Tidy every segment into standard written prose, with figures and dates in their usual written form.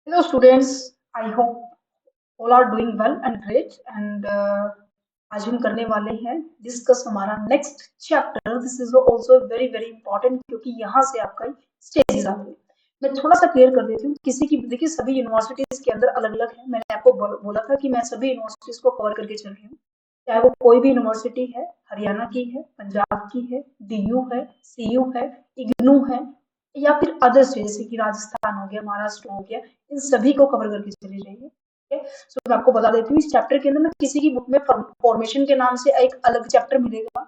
Hello, students. I hope all are doing well and great. And आज हम करने वाले हैं डिस्कस हमारा next chapter. This is also very very important क्योंकि यहाँ से आपका स्टेजेस आते हैं. मैं थोड़ा सा क्लियर कर देती हूँ. किसी की देखिए सभी यूनिवर्सिटीज के अंदर अलग अलग है. मैंने आपको बोला था कि मैं सभी यूनिवर्सिटीज को कवर करके चल रही हूँ. चाहे वो कोई भी यूनिवर्सिटी है, हरियाणा की है, पंजाब की है, डीयू है, सीयू है, इग्नू है, या फिर अदर्स जैसे कि राजस्थान हो गया, महाराष्ट्र हो गया, इन सभी को कवर करके चली जाएगी. ठीक है. सो मैं आपको बता देती हूँ इस चैप्टर के अंदर ना किसी की बुक में फॉर्मेशन के नाम से एक अलग चैप्टर मिलेगा.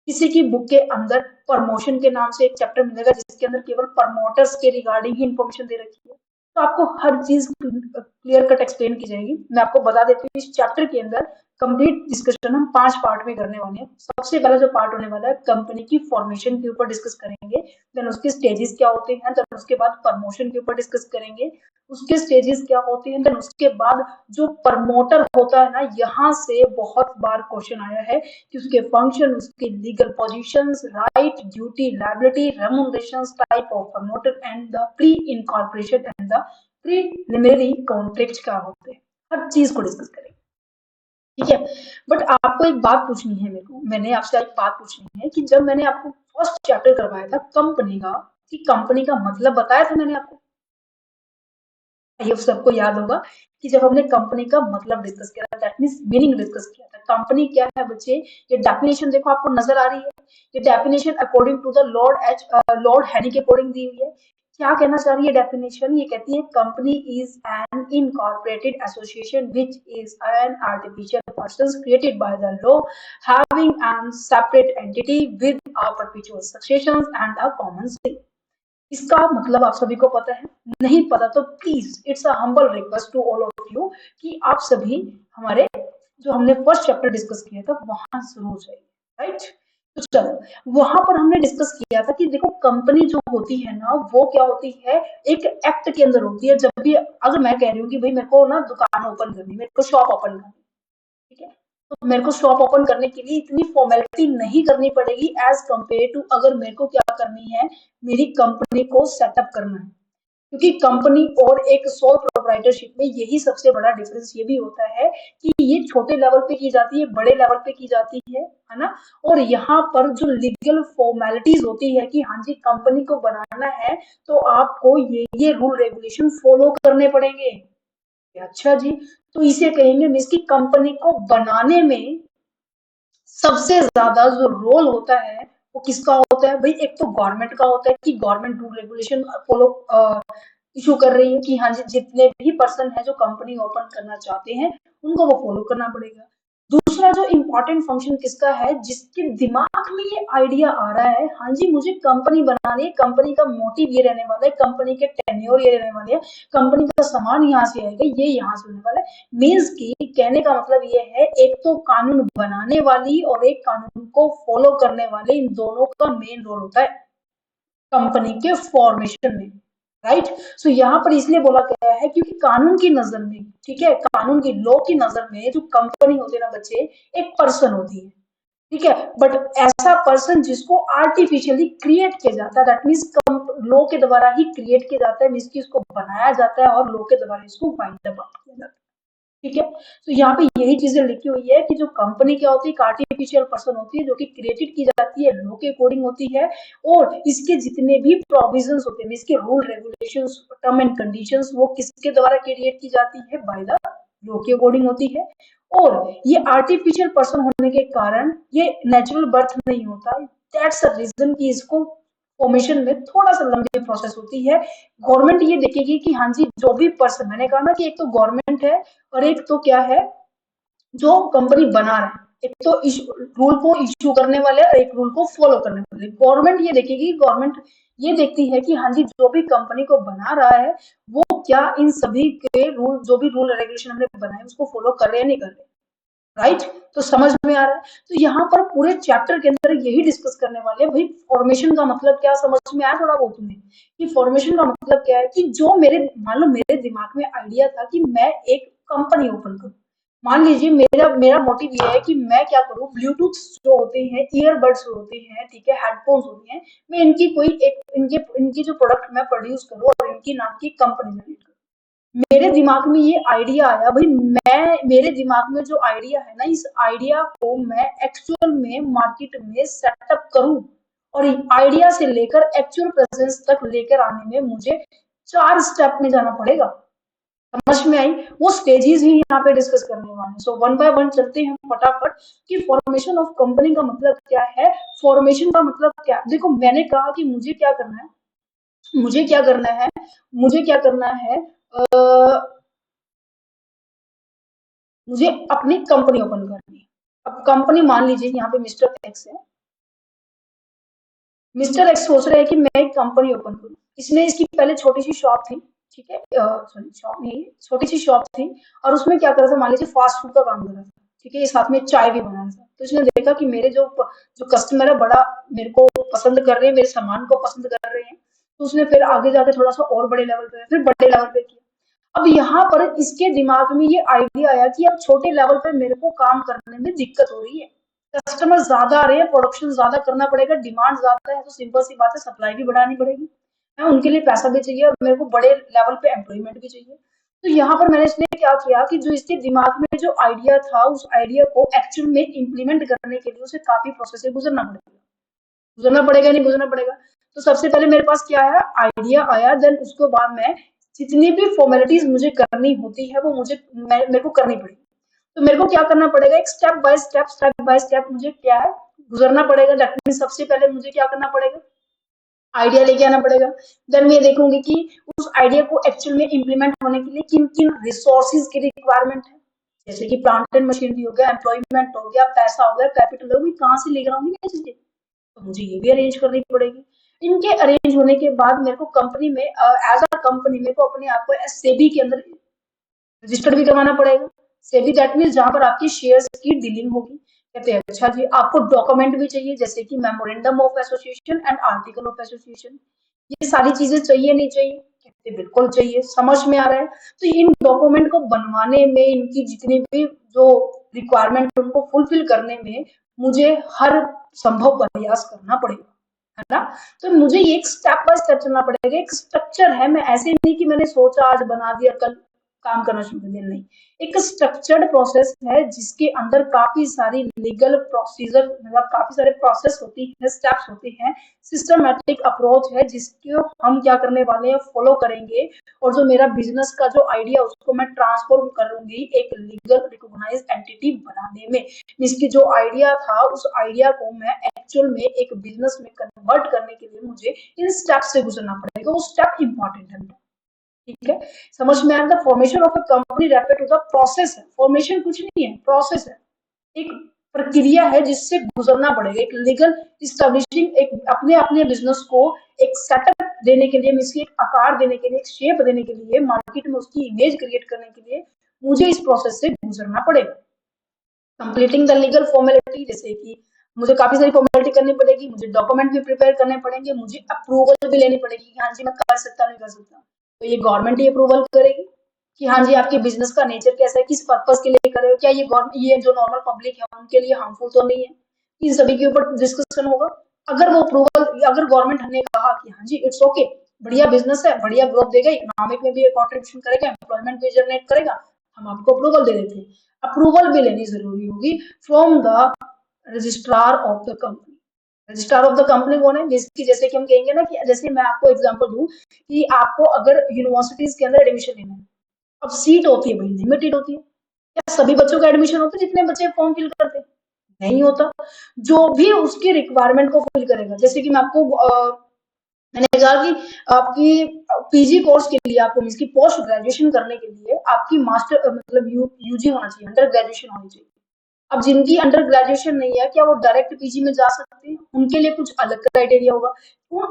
किसी की बुक के अंदर प्रमोशन के नाम से एक चैप्टर मिलेगा जिसके अंदर केवल प्रमोटर्स के रिगार्डिंग ही इन्फॉर्मेशन दे रखी है. तो आपको हर चीज क्लियर कट एक्सप्लेन की जाएगी. मैं आपको बता देती हूँ इस चैप्टर के अंदर कंप्लीट डिस्कशन हम 5 पार्ट में करने वाले हैं. सबसे पहला जो पार्ट होने वाला है कंपनी की फॉर्मेशन के ऊपर डिस्कस करेंगे. देन उसके स्टेजेस क्या होते हैं. देन उसके बाद प्रमोशन के ऊपर डिस्कस करेंगे. उसके स्टेजेस क्या होते हैं. देन उसके बाद जो प्रमोटर होता है ना, यहाँ से बहुत बार क्वेश्चन आया है कि उसके फंक्शन, उसके legal positions, right, duty, liability, remunerations, type of promoter and the pre incorporation and the preliminary contract क्या होते हैं. हर चीज को डिस्कस करेंगे. ठीक है. बट आपको एक बात पूछनी है. मैंने आपसे एक बात पूछनी है कि जब मैंने आपको फर्स्ट चैप्टर करवाया था कंपनी का, कि कंपनी का मतलब बताया था मैंने आपको. ये सबको याद होगा कि जब हमने कंपनी का मतलब डिस्कस किया था, दैट मींस मीनिंग डिस्कस किया था. कंपनी क्या है बच्चे, ये डेफिनेशन देखो आपको नजर आ रही है. ये definition according to the lord Haney के अकॉर्डिंग दी हुई है. क्या कहना चाह रही है डेफिनेशन. ये कहती है company is an incorporated association which is an artificial person created by the law having an separate entity with a perpetual succession and a common seal. इसका मतलब आप सभी को पता है. नहीं पता तो please it's a humble request to all of you कि आप सभी हमारे जो हमने फर्स्ट चैप्टर डिस्कस किया था वहां जरूर जाइए. राइट. तो चलो वहां पर हमने डिस्कस किया था कि देखो कंपनी जो होती है ना वो क्या होती है, एक एक्ट के अंदर होती है. जब भी अगर मैं कह रही हूँ कि भाई मेरे को ना दुकान ओपन करनी, मेरे को शॉप ओपन करनी, ठीक है, तो मेरे को शॉप ओपन करने के लिए इतनी फॉर्मेलिटी नहीं करनी पड़ेगी एज कंपेयर टू अगर मेरे को क्या करनी है, मेरी कंपनी को सेटअप करना है. क्योंकि कंपनी और एक सोल प्रोप्राइटरशिप में यही सबसे बड़ा डिफरेंस ये भी होता है कि ये छोटे लेवल पे की जाती है, बड़े लेवल पे की जाती है ना. और यहाँ पर जो लीगल फॉर्मेलिटीज होती है कि हाँ जी कंपनी को बनाना है तो आपको ये रूल रेगुलेशन फॉलो करने पड़ेंगे. अच्छा जी. तो इसे कहेंगे मीन्स की कंपनी को बनाने में सबसे ज्यादा जो रोल होता है वो किसका होता है भाई. एक तो गवर्नमेंट का होता है कि government rule regulation follow issue कर रही है कि हाँ जी जितने भी पर्सन है जो कंपनी ओपन करना चाहते हैं उनको वो फॉलो करना पड़ेगा. दूसरा जो इम्पोर्टेंट फंक्शन किसका है, जिसके दिमाग में ये आइडिया आ रहा है हाँ जी मुझे कंपनी बनानी है, कंपनी का मोटिव ये रहने वाला है, कंपनी के टेन्योर ये रहने वाले हैं, कंपनी का सामान यहाँ से आएगा, ये यहाँ से होने वाला है. मीन्स की कहने का मतलब ये है एक तो कानून बनाने वाली और एक कानून को फॉलो करने वाले, इन दोनों का मेन रोल होता है कंपनी के फॉर्मेशन में. राइट. सो यहाँ पर इसलिए बोला गया है क्योंकि कानून की नजर में, ठीक है, कानून की लॉ की नजर में जो कंपनी होती है ना बच्चे, एक पर्सन होती है. ठीक है. बट ऐसा पर्सन जिसको आर्टिफिशियली क्रिएट किया जाता है, दैट मीन्स लॉ के द्वारा ही क्रिएट किया जाता है, मीन्स की इसको बनाया जाता है और लॉ के द्वारा इसको वाइंड अप किया जाता है. ठीक है. तो यहाँ पे यही चीजें लिखी हुई है कि जो कंपनी क्या होती है, एक आर्टिफिशियल पर्सन होती है जो कि क्रिएटेड की जाती है, लॉ के अकॉर्डिंग होती है. और इसके जितने भी प्रोविजंस होते हैं, इसके rule regulations, term and conditions, वो किसके द्वारा क्रिएट की जाती है, बाय द लॉ के अकॉर्डिंग होती है. और ये आर्टिफिशियल पर्सन होने के कारण ये नेचुरल बर्थ नहीं होता. दैट्स द रीजन कि इसको फॉर्मेशन में थोड़ा सा लंबी प्रोसेस होती है. गवर्नमेंट ये देखेगी कि हाँ जी जो भी पर्सन, मैंने कहा ना कि एक तो गवर्नमेंट है और एक तो क्या है जो कंपनी बना रहा है. एक तो रूल को इश्यू करने वाले और एक रूल को फॉलो करने वाले. गवर्नमेंट ये देखेगी, गवर्नमेंट ये देखती है कि हाँ जी जो भी कंपनी को बना रहा है वो क्या इन सभी के रूल, जो भी रूल रेगुलेशन हमने बनाए उसको फॉलो कर रहे हैं नहीं कर रहे. राइट. तो समझ में आ रहा है. तो यहाँ पर पूरे चैप्टर के अंदर यही डिस्कस करने वाले हैं भाई फॉर्मेशन का मतलब क्या. समझ में आया थोड़ा बहुत तुम्हें कि फॉर्मेशन का मतलब क्या है, कि जो मेरे मान लो मेरे दिमाग में आइडिया था कि मैं एक कंपनी ओपन करूं. मान लीजिए मेरा मेरा मोटिव ये है कि मैं क्या करूं, ब्लूटूथ जो होते हैं, ईयरबड्स होते हैं, ठीक है, हेडफोन्स होते हैं, मैं इनकी कोई एक इनके इनकी जो प्रोडक्ट मैं प्रोड्यूस करूं और इनकी नाम की कंपनी जनरेट करूं. मेरे दिमाग में ये आइडिया आया भाई, मैं मेरे दिमाग में जो आइडिया है ना, इस आइडिया को मैं एक्चुअल में मार्केट में सेटअप करूं, और आइडिया से लेकर एक्चुअल प्रेजेंस तक लेकर आने में मुझे 4 स्टेप में जाना पड़ेगा। समझ में आई? वो स्टेजेस ही यहाँ पे डिस्कस करने वाले हैं। सो वन बाय वन चलते हैं फटाफट कि फॉर्मेशन ऑफ कंपनी का मतलब क्या है, फॉर्मेशन का मतलब क्या। देखो मैंने कहा कि मुझे क्या करना है, मुझे क्या करना है, मुझे क्या करना है, मुझे अपनी कंपनी ओपन करनी है। अब कंपनी मान लीजिए यहाँ पे मिस्टर एक्स है, मिस्टर एक्स सोच रहे हैं कि मैं एक कंपनी ओपन करूँ। इसने इसकी पहले छोटी सी शॉप थी, ठीक है, सॉरी शॉप नहीं, छोटी सी शॉप थी, और उसमें क्या कर रहा था, मान लीजिए फास्ट फूड का काम कर रहा था, ठीक है, ये साथ में चाय भी बना रहा था। तो इसने देखा कि मेरे जो जो कस्टमर है बड़ा मेरे को पसंद कर रहे हैं, मेरे सामान को पसंद कर रहे हैं, तो उसने फिर आगे जाके थोड़ा सा और बड़े लेवल पे, फिर बड़े लेवल पे किया। अब यहाँ पर इसके दिमाग में ये आइडिया आया कि अब छोटे लेवल पे मेरे को काम करने में दिक्कत हो रही है, कस्टमर ज्यादा आ रहे हैं, प्रोडक्शन ज्यादा करना पड़ेगा, डिमांड ज्यादा है, तो सिंपल सी बात है सप्लाई भी बढ़ानी पड़ेगी, है, उनके लिए पैसा भी चाहिए और मेरे को बड़े लेवल पे एम्प्लॉयमेंट भी चाहिए। तो यहाँ पर मैंने इसने क्या किया कि जो इसके दिमाग में जो आइडिया था, उस आइडिया को एक्चुअल में इम्प्लीमेंट करने के लिए उसे काफी प्रोसेस से गुजरना पड़ेगा, गुजरना पड़ेगा नहीं गुजरना पड़ेगा। तो सबसे पहले मेरे पास क्या है, आइडिया आया, देन उसके बाद मैं जितनी भी फॉर्मेलिटीज मुझे करनी होती है वो मेरे को करनी पड़ेगी। तो मेरे को क्या करना पड़ेगा, एक स्टेप बाय स्टेप मुझे क्या है गुजरना पड़ेगा। दैट मीन सबसे पहले मुझे क्या करना पड़ेगा, आइडिया लेके आना पड़ेगा। देन मैं देखूंगी कि उस आइडिया को एक्चुअल में इम्प्लीमेंट होने के लिए किन किन रिसोर्सेज की रिक्वायरमेंट है, जैसे कि प्लांट एंड मशीनरी हो गया, एम्प्लॉयमेंट हो गया, पैसा हो गया, कैपिटल हो गया, कहाँ से लेकर आऊंगी ये चीजें, तो मुझे ये भी अरेंज करनी पड़ेगी। इनके अरेंज होने के बाद मेरे को कंपनी में एज अ कंपनी मेरे को अपने आप को सेबी के अंदर रजिस्टर्ड भी करवाना पड़ेगा। सेबी दैट मीन्स जहां पर आपकी शेयर्स की डीलिंग होगी। कहते हैं अच्छा जी आपको डॉक्यूमेंट भी चाहिए, जैसे कि memorandum of association and article of association, ये सारी चीजें चाहिए नहीं चाहिए, कहते बिल्कुल चाहिए, समझ में आ रहा है। तो इन डॉक्यूमेंट को बनवाने में, इनकी जितनी भी जो रिक्वायरमेंट उनको फुलफिल करने में मुझे हर संभव प्रयास करना पड़ेगा, है ना। तो मुझे ये एक स्टेप बाय स्टेप चलना पड़ेगा, एक स्ट्रक्चर है, मैं ऐसे नहीं कि मैंने सोचा आज बना दिया कल काम करना शुरू कर दिया, नहीं, एक स्ट्रक्चर्ड प्रोसेस है जिसके अंदर काफी सारी लीगल प्रोसीजर, मतलब काफी सारे प्रोसेस होती है, स्टेप्स होते हैं, सिस्टमैटिक अप्रोच है जिसको हम क्या करने वाले हैं, फॉलो करेंगे, और जो मेरा बिजनेस का जो आइडिया उसको मैं ट्रांसफॉर्म करूंगी एक लीगल रिकॉग्नाइज एंटिटी बनाने में। इसकी जो आइडिया था उस आइडिया को मैं एक्चुअल में एक बिजनेस में कन्वर्ट करने के लिए मुझे इन स्टेप से गुजरना पड़ेगा, वो स्टेप इंपॉर्टेंट है, ठीक है। समझ में आया? The formation of a company refer to the process है, फॉर्मेशन कुछ नहीं है, प्रोसेस है, एक प्रक्रिया है जिससे गुजरना पड़ेगा, एक लीगल स्टैब्लिशिंग, एक अपने अपने बिजनेस को एक सेटअप देने के लिए, इसकी एक आकार देने के लिए, एक शेप देने के लिए, मार्केट में उसकी इमेज क्रिएट करने के लिए मुझे इस प्रोसेस से गुजरना पड़ेगा। कंप्लीटिंग द लीगल फॉर्मेलिटी, जैसे कि मुझे काफी सारी फॉर्मेलिटी करनी पड़ेगी, मुझे डॉक्यूमेंट भी प्रिपेयर करने पड़ेंगे, मुझे अप्रूवल भी लेनी पड़ेगी कि हाँ जी मैं कर सकता नहीं कर सकता, तो ये गवर्नमेंट ही अप्रूवल करेगी कि हाँ जी आपके बिजनेस का नेचर कैसा है, किस पर्पज के लिए कर रहे हो, क्या ये जो नॉर्मल पब्लिक है उनके लिए हार्मफुल तो नहीं है, इन सभी के ऊपर डिस्कशन होगा। अगर वो अप्रूवल, अगर गवर्नमेंट ने कहा कि हाँ जी इट्स ओके, बढ़िया बिजनेस है, बढ़िया ग्रोथ देगा, इकोनॉमिक में भी कॉन्ट्रीब्यूशन करेगा, एम्प्लॉयमेंट भी जनरेट करेगा, हम आपको अप्रूवल दे देते हैं। अप्रूवल भी लेनी जरूरी होगी from the registrar of the company. Registrar of the company कौन है, जिसकी जैसे कि हम कहेंगे ना कि जैसे मैं आपको एग्जांपल दूं कि आपको अगर यूनिवर्सिटीज के अंदर एडमिशन लेना है, अब सीट होती है भाई लिमिटेड होती है, क्या सभी बच्चों का एडमिशन होता है जितने बच्चे फॉर्म फिल करते हैं, नहीं होता। जो भी उसकी रिक्वायरमेंट को फिल करेगा, जैसे कि मैं आपको मैंने कहा कि आपकी पीजी कोर्स के लिए, आपको इसकी पोस्ट ग्रेजुएशन करने के लिए आपकी मास्टर मतलब यूजी होना चाहिए, अंडर ग्रेजुएशन होनी चाहिए। अब जिनकी अंडर ग्रेजुएशन नहीं है, क्या वो डायरेक्ट पीजी में जा सकते हैं, उनके लिए कुछ अलग क्राइटेरिया होगा।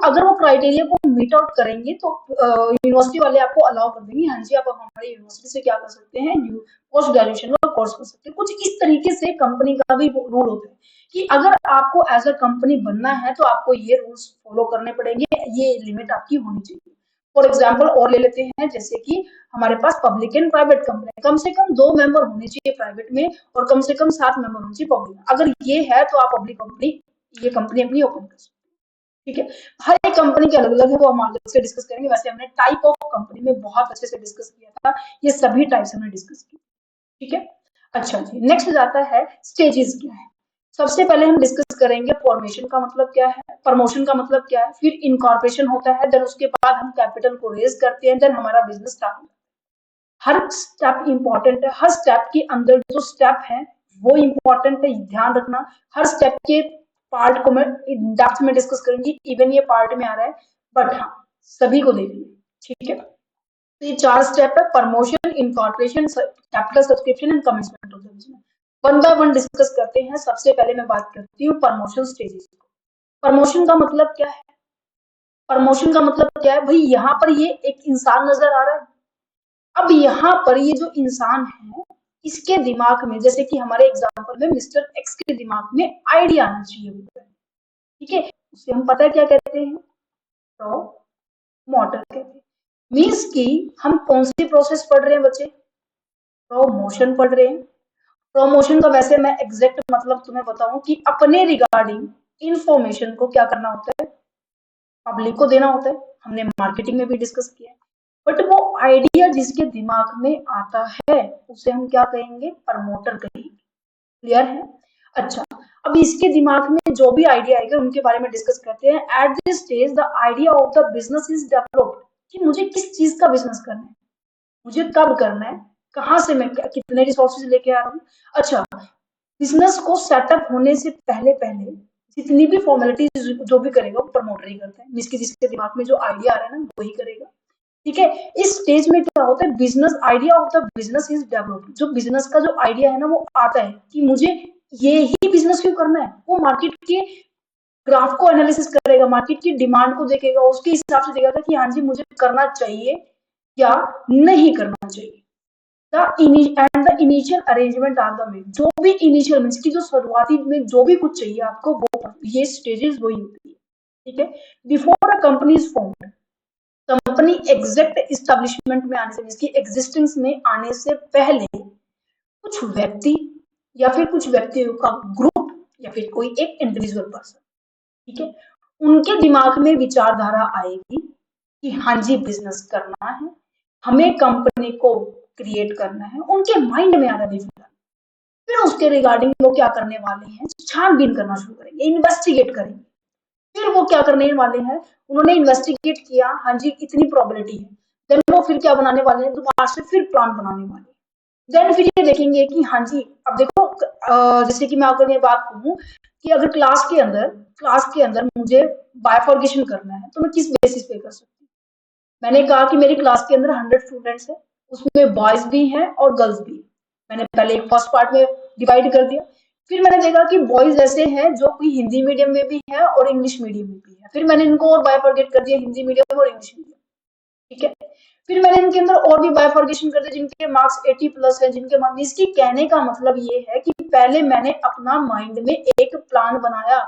अगर वो क्राइटेरिया को मीट आउट करेंगे तो यूनिवर्सिटी वाले आपको अलाउ कर देंगे, हाँ जी आप हमारी यूनिवर्सिटी से क्या कर सकते हैं, पोस्ट ग्रेजुएशन का कोर्स कर सकते हैं। कुछ इस तरीके से कंपनी का भी रूल होता है कि अगर आपको एज अ कंपनी बनना है तो आपको ये रूल्स फॉलो करने पड़ेंगे, ये लिमिट आपकी होनी चाहिए। फॉर एग्जाम्पल और ले लेते हैं, जैसे कि हमारे पास पब्लिक एंड प्राइवेट कंपनी, कम से कम 2 मेंबर होने चाहिए प्राइवेट में और कम से कम 7 मेंबर होने चाहिए पब्लिक में। अगर ये है तो आप पब्लिक कंपनी, ये कंपनी अपनी ओपन कर सकते हैं, ठीक है। हर एक कंपनी के अलग-अलग है, वो हम अलग से डिस्कस करेंगे। वैसे हमने टाइप ऑफ कंपनी में बहुत अच्छे से डिस्कस किया था, ये सभी टाइप्स हमने डिस्कस किए, ठीक है। अच्छा जी, नेक्स्ट जाता है स्टेजेस क्या है। सबसे पहले हम डिस्कस करेंगे फॉर्मेशन का मतलब क्या है, प्रमोशन का मतलब क्या है, फिर इनकॉर्पोरेशन होता है, देन उसके बाद हम कैपिटल को रेज करते हैं, देन हमारा बिजनेस स्टार्ट होता है। हर स्टेप इंपॉर्टेंट है, हर स्टेप के अंदर जो स्टेप है वो इंपॉर्टेंट है, ध्यान रखना। हर स्टेप के पार्ट को मैं डेप्थ में डिस्कस करूंगी, इवन ये पार्ट में आ रहा है, बट हाँ सभी को देखिए, ठीक है। तो ये 4 स्टेप है, promotion, incorporation, capital subscription and commitment of the business. One by one discuss करते हैं। सबसे पहले मैं बात करती हूँ प्रमोशन स्टेजेस। प्रमोशन का मतलब क्या है? प्रमोशन का मतलब क्या है भाई, यहाँ पर ये एक इंसान नजर आ रहा है। अब यहाँ पर ये जो इंसान है, इसके दिमाग में, जैसे कि हमारे एग्जाम्पल में मिस्टर एक्स के दिमाग में आइडिया आना चाहिए, ठीक है। उसे हम पता है क्या कहते हैं, तो मोटर कहते हैं। मीन्स कि हम कौन सी प्रोसेस पढ़ रहे हैं बच्चे, प्रमोशन पढ़ रहे हैं। प्रमोशन का वैसे मैं एग्जैक्ट मतलब तुम्हें बताऊं कि अपने रिगार्डिंग इंफॉर्मेशन को क्या करना होता है, पब्लिक को देना होता है। हमने मार्केटिंग में भी डिस्कस किया है। बट वो आइडिया जिसके दिमाग में आता है उसे हम क्या कहेंगे, प्रमोटर कहेंगे। क्लियर है? अच्छा, अब इसके दिमाग में जो भी आइडिया आएगा उनके बारे में डिस्कस करते हैं। At this stage the idea of the business is developed, कि मुझे किस चीज का बिजनेस करना है, मुझे कब करना है, कहाँ से मैं कितने रिसोर्सेज लेके आ रहा हूँ। अच्छा, बिजनेस को सेटअप होने से पहले पहले जितनी भी फॉर्मेलिटीज जो भी करेगा वो प्रमोटर ही करता है, जिसके जिसके दिमाग में जो आइडिया आ रहा है ना वही करेगा, ठीक है। इस स्टेज में क्या होता है, business idea of the business is developed. जो बिजनेस का जो आइडिया है ना वो आता है कि मुझे ये ही बिजनेस क्यों करना है। वो मार्केट के ग्राफ को एनालिसिस करेगा, मार्केट की डिमांड को देखेगा, उसके हिसाब से देखेगा कि हाँ जी मुझे करना चाहिए या नहीं करना चाहिए। And the initial arrangement are the main, जो भी इनिशियल मीन्स की जो शुरुआती में जो भी कुछ चाहिए आपको वो ये स्टेजेस वही होती है, ठीक है। Before a company is formed, company exact establishment में आने से, इसकी एग्जिस्टेंस में आने से पहले कुछ व्यक्ति या फिर कुछ व्यक्तियों का ग्रुप या फिर कोई एक इंडिविजुअल पर्सन, ठीक है, उनके दिमाग में विचारधारा आएगी कि हाँ जी बिजनेस करना है, हमें कंपनी को क्रिएट करना है, उनके माइंड में आ रहा है। फिर उसके रिगार्डिंग वो क्या करने वाले हैं, छानबीन करना शुरू करेंगे, इन्वेस्टिगेट करेंगे। फिर वो क्या करने वाले हैं, उन्होंने इन्वेस्टिगेट किया, हाँ जी इतनी प्रोबेबिलिटी है, देन वो फिर क्या बनाने वाले हैं, दोबारा से फिर प्लान बनाने वाले हैं। देन फिर ये देखेंगे कि हाँ जी, अब देखो जैसे कि मैं अगर ये बात कहूँ कि अगर क्लास के अंदर मुझे बायफॉर्गेशन करना है तो मैं किस बेसिस पे कर सकती हूँ। मैंने कहा कि मेरी क्लास के अंदर 100 स्टूडेंट्स है, उसमें बॉयज भी हैं और गर्ल्स भी। मैंने पहले एक फर्स्ट पार्ट में डिवाइड कर दिया। फिर मैंने देखा कि बॉयज ऐसे हैं जो कोई हिंदी मीडियम में भी है और इंग्लिश मीडियम में भी है। फिर मैंने इनको और बायफॉर्गेट कर दिया, हिंदी मीडियम और इंग्लिश मीडियम, ठीक है। फिर मैंने इनके अंदर और भी बायफॉर्गेशन कर दिया, जिनके मार्क्स 80 प्लस है, जिनके मार्क्स, इसकी कहने का मतलब ये है कि पहले मैंने अपना माइंड में एक प्लान बनाया,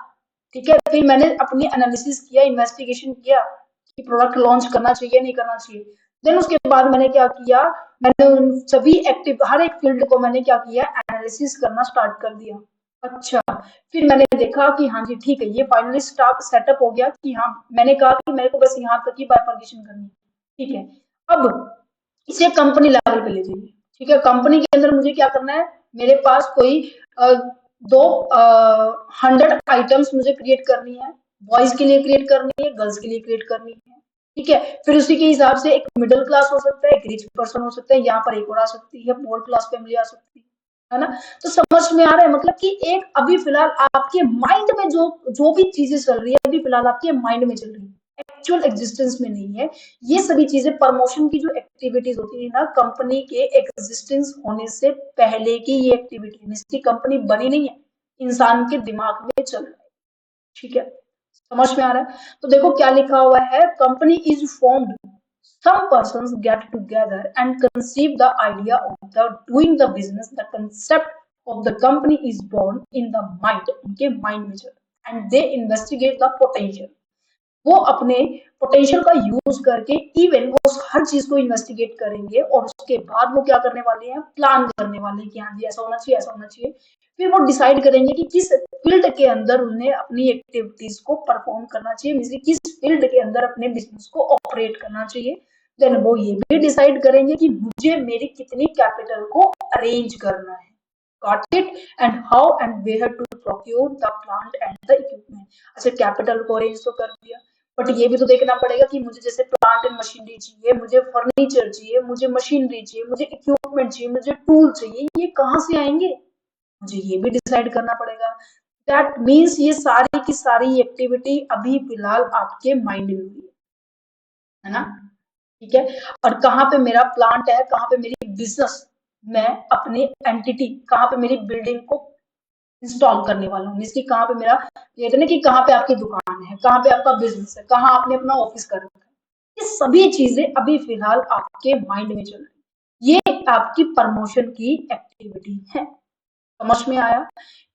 ठीक है। फिर मैंने अपनी एनालिसिस किया, इन्वेस्टिगेशन किया कि प्रोडक्ट लॉन्च करना चाहिए नहीं करना चाहिए। देन उसके बाद मैंने क्या किया, मैंने उन सभी एक्टिव हर एक फील्ड को मैंने क्या किया, एनालिसिस करना स्टार्ट कर दिया। अच्छा, फिर मैंने देखा कि हाँ जी ठीक है, ये फाइनली स्टार्ट सेटअप हो गया कि हाँ, मैंने कहा कि मेरे को बस यहाँ तक ही बायफॉर्गेशन करनी है, ठीक है। अब इसे कंपनी लेवल पे ले जाइए, ठीक है। कंपनी के अंदर मुझे क्या करना है, मेरे पास कोई दो 100 आइटम्स मुझे क्रिएट करनी है, बॉयज के लिए क्रिएट करनी है, गर्ल्स के लिए क्रिएट करनी है, ठीक है। फिर उसी के हिसाब से एक मिडिल क्लास हो सकता है, एक रिच पर्सन हो सकता है, यहाँ पर एक और आ सकती है पुअर क्लास फैमिली आ सकती है ना। तो समझ में आ रहा है, मतलब कि एक अभी फिलहाल आपके माइंड में जो जो भी चीजें चल रही है अभी फिलहाल आपके माइंड में चल रही है, एक्चुअल एग्जिस्टेंस में नहीं है। ये सभी चीजें प्रमोशन की जो एक्टिविटीज होती है ना, कंपनी के एग्जिस्टेंस होने से पहले की ये एक्टिविटी है, इसकी कंपनी बनी नहीं है, इंसान के दिमाग में चल रहा है, ठीक है। समझ में आ रहा है? तो देखो क्या लिखा हुआ है, company is formed, some persons get together and conceive the idea of the doing the business, the concept of the company is born in the mind, उनके माइंड में चल, and they investigate the potential, वो अपने potential का use करके even वो हर चीज को इन्वेस्टिगेट करेंगे और उसके बाद वो क्या करने वाले हैं, प्लान करने वाले हैं कि हाँ जी ऐसा होना चाहिए ऐसा होना चाहिए। फिर वो डिसाइड करेंगे कि किस फील्ड के अंदर उन्हें अपनी एक्टिविटीज को परफॉर्म करना चाहिए, मींस किस फील्ड के अंदर अपने बिजनेस को ऑपरेट करना चाहिए। देन वो ये भी डिसाइड करेंगे कि मुझे मेरी कितनी कैपिटल को अरेंज करना है, got it, and how and where to procure the plant and the equipment. अच्छा, कैपिटल को अरेंज तो कर दिया, बट ये भी तो देखना पड़ेगा कि मुझे जैसे प्लांट एंड मशीनरी चाहिए, मुझे फर्नीचर चाहिए, मुझे मशीनरी चाहिए, मुझे इक्विपमेंट चाहिए, मुझे टूल चाहिए, ये कहाँ से आएंगे, मुझे ये भी डिसाइड करना पड़ेगा। दैट मीन्स ये सारी की सारी एक्टिविटी अभी फिलहाल आपके माइंड में हुई है ना, ठीक है। और कहाँ पे मेरा प्लांट है, कहाँ पे मेरी बिजनेस, मैं अपनी एंटिटी कहाँ पे मेरी बिल्डिंग को इंस्टॉल करने वाला हूँ, मीन्स कि कहाँ पे मेरा, कहते हैं ना कि कहाँ पे आपकी दुकान है, कहाँ पे आपका बिजनेस है, कहाँ आपने अपना ऑफिस कर रखा है, ये सभी चीजें अभी फिलहाल आपके माइंड में चल रही है। ये आपकी प्रमोशन की एक्टिविटी है, समझ में आया।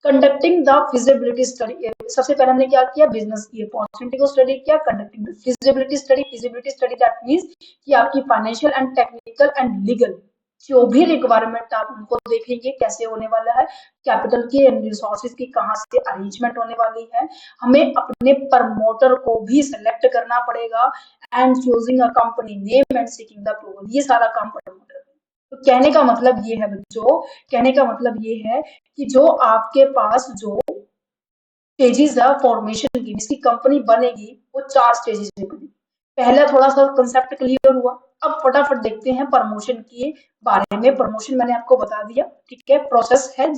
कंडक्टिंग द फिजिबिलिटी स्टडी, सबसे पहले हमने क्या किया, बिजनेस की अपॉर्चुनिटी को स्टडी किया। Conducting feasibility study, feasibility study that means कि आपकी financial and technical and legal जो भी रिक्वायरमेंट आप उनको देखेंगे कैसे होने वाला है, कैपिटल की एंड रिसोर्सेज की कहाँ से अरेंजमेंट होने वाली है, हमें अपने प्रमोटर को भी सिलेक्ट करना पड़ेगा, and choosing a company name and seeking the approval, ये सारा काम प्रमोटर। तो कहने का मतलब ये है बच्चों, कहने का मतलब ये है कि जो आपके पास जो स्टेजेस है फॉर्मेशन की, जिसकी कंपनी बनेगी वो 4 स्टेजेस में बनेगी। पहला थोड़ा सा कंसेप्ट क्लियर हुआ, अब फटाफट देखते हैं प्रमोशन के बारे में। प्रमोशन मैंने आपको बता दिया, ठीक है, प्रोसेस है